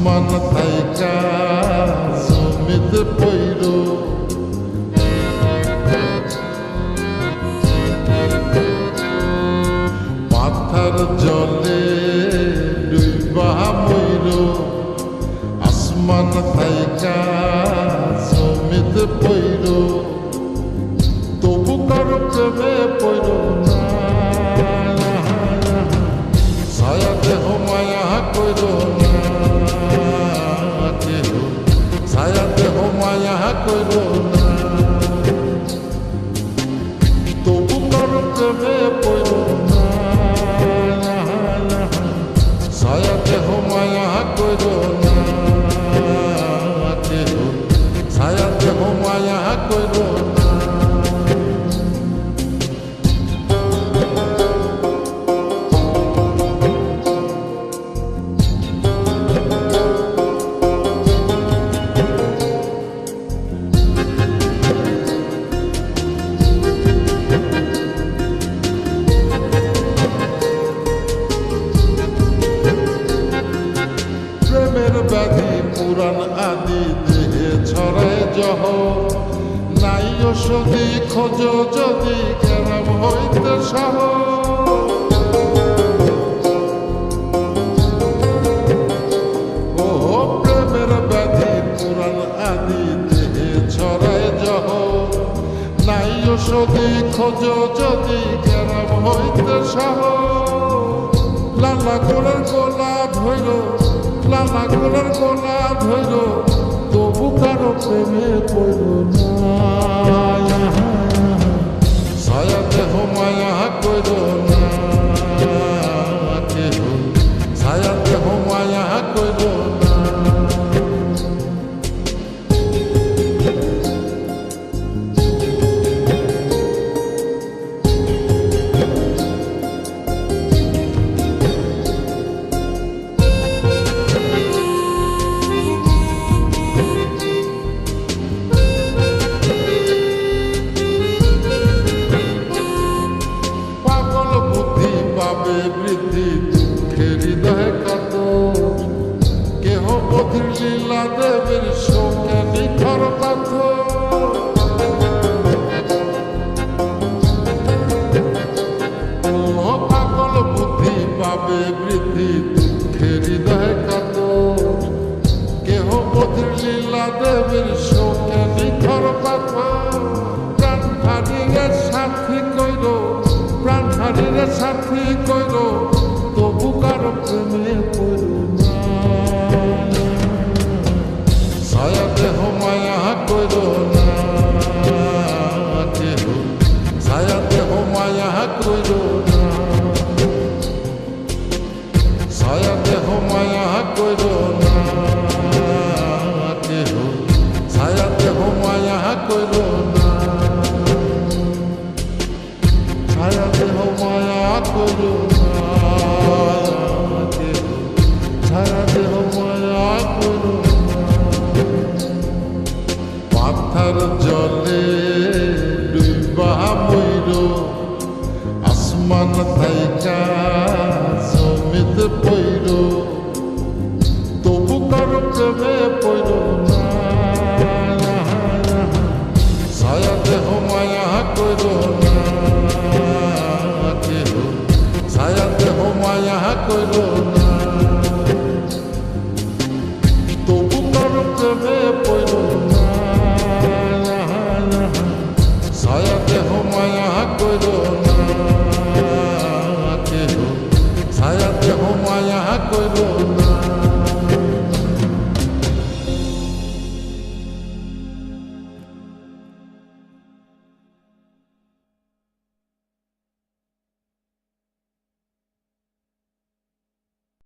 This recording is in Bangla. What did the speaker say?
আসমান থাইকা জমিতে পইর মাথার জলে ডুইবা মইর আসমান থাইকা জমিতে পইর তবু কারো প্রেমে পইর না ছায়া দেহ মায়া কইর না কেহ ছায়া দেহ মায়া কইর না তবু কারো প্রেমে পইর না ছায়া দেহ মায়া কইর না কেহ ছায়া দেহ মায়া কইর না ব্যাধি পুরাণ আদি দেহে ছড়ায় জহ নাই ওষুধি খোঁজ যদি কেরাম হইতে সহ ও প্রেমের ব্যাধি পুরাণ আদি দেহে ছড়ায় জহ নাই ওষুধি খোঁজ যদি কেরাম হইতে সহ লালা গোলার গোলা ধৈর লালা গোলার গোলা ধৈর তবু কারো প্রেমে পড়ল না ছায়া দেহ মায়া কইর না কেহ ছায়া দেহ মায়া কইর না বৃদ্ধি দুঃখের হৃদয় কত কেহ বধির লীলা দেবের শোকে নিখর পাথর পাগল বুদ্ধি পাবে বৃদ্ধি দুঃখের হৃদয় কত কেহ বধির লীলা দেবের শোকে নিখর পাথর প্রাণ হারিয়ে সাথী কইর প্রাণ হারিয়ে সাথী কইর তবু কারো প্রেমে পড়ল না ছায়া দেহ মায়া কইর না কেহ ছায়া দেহ মায়া কইর না ছায়া দেহ মায়া কইর না কেহ ছায়া দেহ মায়া কইর না ছায়া দেহ মায়া কইর না কেহ ছায়া দেহ মায়া কইর না মাথার জলে ডুইবা মইর আসমান থাইকা জমিতে পইর তবু কারো প্রেমে পইর না ছায়া দেহ মায়া কইর না কেহ ছায়া দেহ মায়া কইর না তবু কারো প্রেমে পইর না ছায়া দেহ মায়া কইর না কেহ ছায়া দেহ মায়া কইর না